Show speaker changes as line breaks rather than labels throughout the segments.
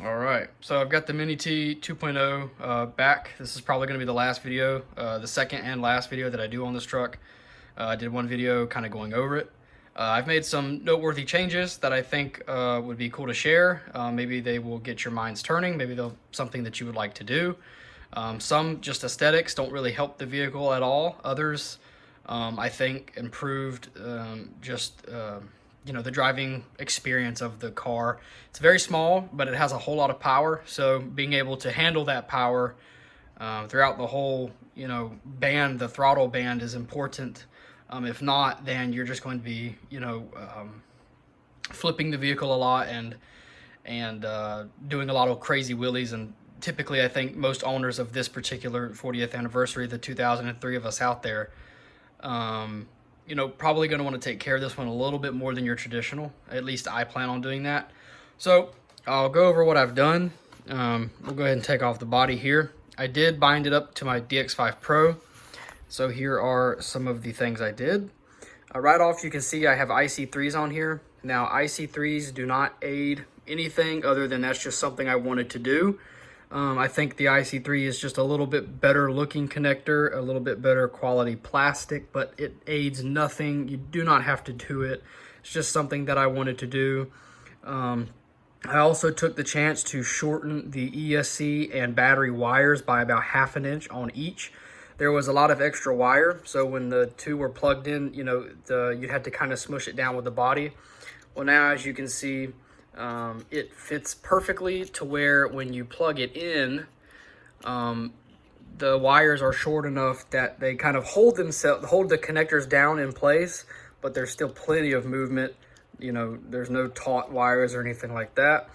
All right, so I've got the Mini T 2.0 back. This is probably going to be the last video, the second and last video that I do on this truck. I did one video kind of going over it. I've made some noteworthy changes that I think would be cool to share. Maybe they will get your minds turning. Maybe they'll something that you would like to do. Some just aesthetics don't really help the vehicle at all. Others, I think, improved the driving experience of the car. It's very small, but it has a whole lot of power. So being able to handle that power throughout the whole, band, the throttle band is important. If not, then you're just going to be, flipping the vehicle a lot and doing a lot of crazy wheelies. And typically, I think most owners of this particular 40th anniversary, the 2003 of us out there, probably going to want to take care of this one a little bit more than your traditional. At least I plan on doing that. So I'll go over what I've done. We'll go ahead and take off the body here. I did bind it up to my DX5 Pro. So here are some of the things I did. Right off, you can see I have IC3s on here. Now, IC3s do not aid anything other than that's just something I wanted to do. I think the IC3 is just a little bit better looking connector, a little bit better quality plastic, but it aids nothing. You do not have to do it. It's just something that I wanted to do. I also took the chance to shorten the ESC and battery wires by about 1/2 inch on each. There was a lot of extra wire, so when the two were plugged in, you had to kind of smush it down with the body. Well, now as you can see, it fits perfectly to where when you plug it in, the wires are short enough that they kind of hold the connectors down in place, but there's still plenty of movement. There's no taut wires or anything like that.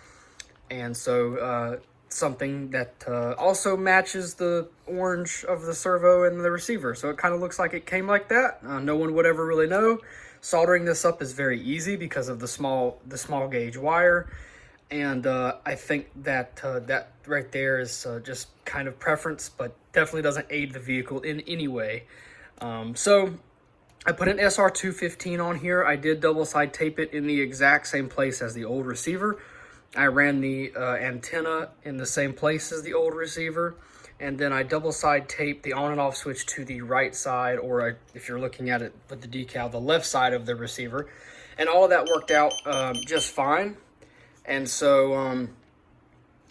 And so something that also matches the orange of the servo and the receiver. So it kind of looks like it came like that. No one would ever really know. Soldering this up is very easy because of the small gauge wire, and I think that that right there is just kind of preference, but definitely doesn't aid the vehicle in any way. So I put an SR215 on here. I did double side tape it in the exact same place as the old receiver. I ran the antenna in the same place as the old receiver. And then I double side tape the on and off switch to the right side, or if you're looking at it with the decal, the left side of the receiver. And all of that worked out just fine. And so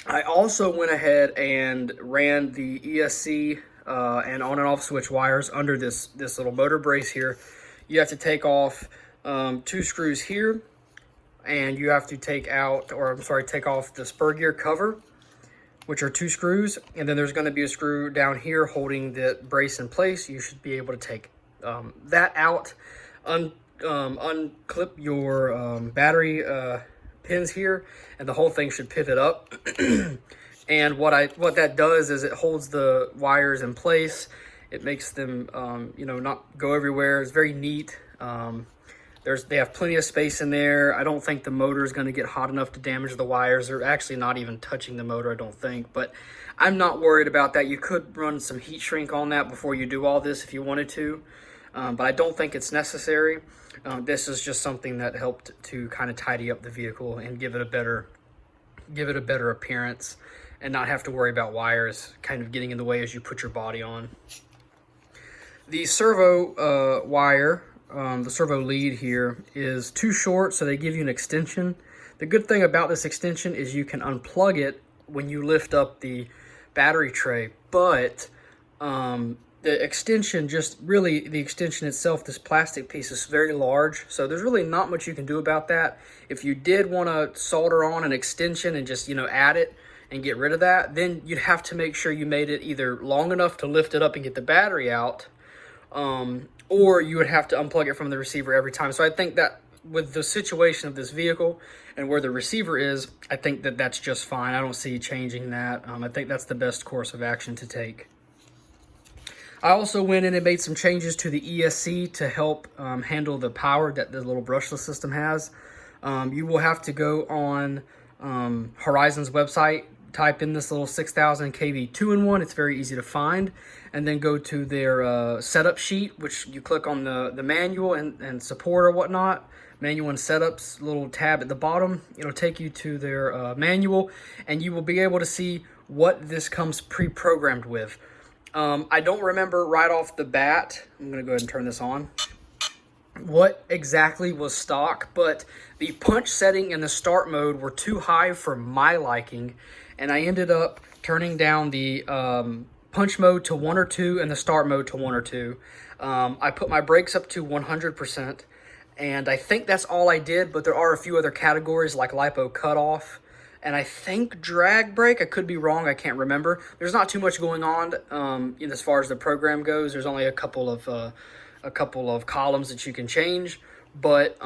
I also went ahead and ran the ESC and on and off switch wires under this little motor brace here. You have to take off 2 screws here, and you have to take off the spur gear cover, which are 2 screws, and then there's going to be a screw down here holding the brace in place. You should be able to take that out, unclip your battery pins here, and the whole thing should pivot up. And what that does is it holds the wires in place. It makes them not go everywhere. It's very neat. They have plenty of space in there. I don't think the motor is going to get hot enough to damage the wires. They're actually not even touching the motor, I don't think. But I'm not worried about that. You could run some heat shrink on that before you do all this if you wanted to. But I don't think it's necessary. This is just something that helped to kind of tidy up the vehicle and give it a better appearance, and not have to worry about wires kind of getting in the way as you put your body on. The servo wire, the servo lead here, is too short, so they give you an extension. The good thing about this extension is you can unplug it when you lift up the battery tray, but the extension itself, this plastic piece, is very large, so there's really not much you can do about that. If you did want to solder on an extension and just add it and get rid of that, then you'd have to make sure you made it either long enough to lift it up and get the battery out, or you would have to unplug it from the receiver every time. So I think that with the situation of this vehicle and where the receiver is, I think that that's just fine. I don't see changing that. I think that's the best course of action to take. I also went in and made some changes to the ESC to help handle the power that the little brushless system has. You will have to go on Horizon's website, type in this little 6000 kV 2-in-1. It's very easy to find, and then go to their setup sheet, which you click on the manual and support or whatnot. manual and setups little tab at the bottom. It'll take you to their manual, and you will be able to see what this comes pre-programmed with. I don't remember right off the bat. I'm going to go ahead and turn this on. What exactly was stock, but the punch setting and the start mode were too high for my liking, and I ended up turning down the punch mode to 1 or 2 and the start mode to 1 or 2. I put my brakes up to 100%, and I think that's all I did, but there are a few other categories like lipo cutoff, and I think drag brake. I could be wrong, I can't remember. There's not too much going on as far as the program goes. There's only a couple of columns that you can change, but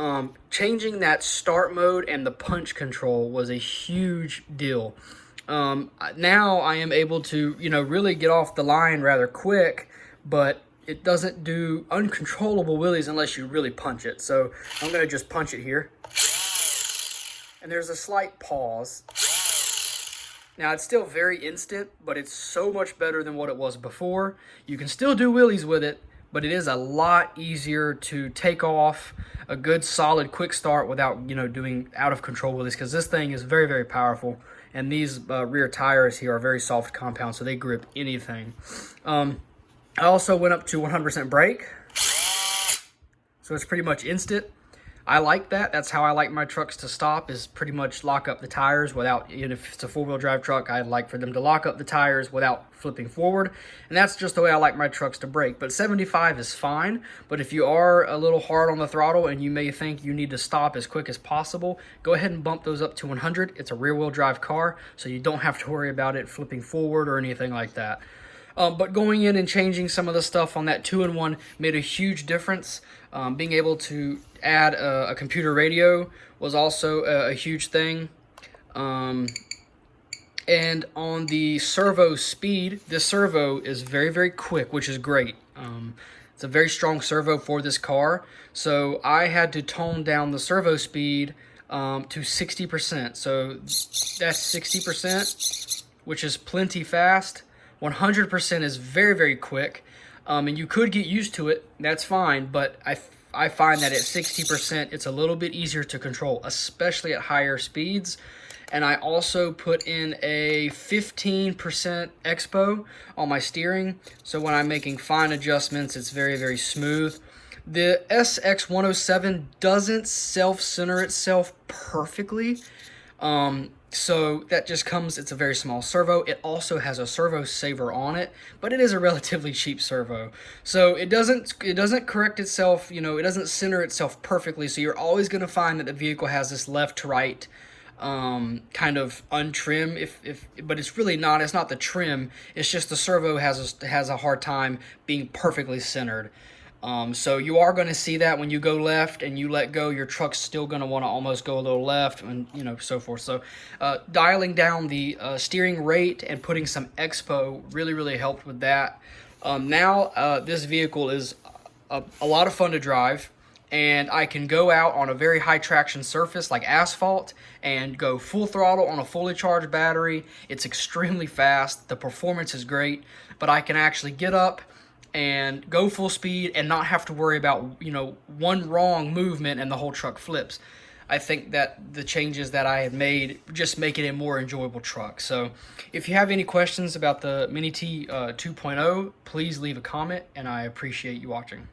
changing that start mode and the punch control was a huge deal. Now I am able to, really get off the line rather quick, but it doesn't do uncontrollable wheelies unless you really punch it. So I'm going to just punch it here. And there's a slight pause. Now it's still very instant, but it's so much better than what it was before. You can still do wheelies with it, but it is a lot easier to take off a good solid quick start without doing out of control wheelies, because this thing is very, very powerful, and these rear tires here are very soft compound, so they grip anything. I also went up to 100% brake, so it's pretty much instant. I like that. That's how I like my trucks to stop, is pretty much lock up the tires without, if it's a four-wheel drive truck, I'd like for them to lock up the tires without flipping forward. And that's just the way I like my trucks to brake. But 75 is fine. But if you are a little hard on the throttle and you may think you need to stop as quick as possible, go ahead and bump those up to 100. It's a rear-wheel drive car, so you don't have to worry about it flipping forward or anything like that. But going in and changing some of the stuff on that 2-in-1 made a huge difference. Being able to add a computer radio was also a huge thing. And on the servo speed, this servo is very, very quick, which is great. It's a very strong servo for this car. So I had to tone down the servo speed to 60%. So that's 60%, which is plenty fast. 100% is very, very quick, and you could get used to it. That's fine, but I find that at 60%, it's a little bit easier to control, especially at higher speeds. And I also put in a 15% expo on my steering, so when I'm making fine adjustments, it's very, very smooth. The SX107 doesn't self-center itself perfectly. So that just comes, it's a very small servo. It also has a servo saver on it, but it is a relatively cheap servo. So it doesn't correct itself, it doesn't center itself perfectly. So you're always going to find that the vehicle has this left to right kind of untrim, but it's really not. It's not the trim. It's just the servo has a hard time being perfectly centered. So you are going to see that when you go left and you let go, your truck's still going to want to almost go a little left, and so forth. So dialing down the steering rate and putting some expo really, really helped with that. Now this vehicle is a lot of fun to drive, and I can go out on a very high traction surface like asphalt and go full throttle on a fully charged battery. It's extremely fast. The performance is great, but I can actually get up and go full speed and not have to worry about, one wrong movement and the whole truck flips. I think that the changes that I have made just make it a more enjoyable truck. So if you have any questions about the Mini T 2.0, please leave a comment, and I appreciate you watching.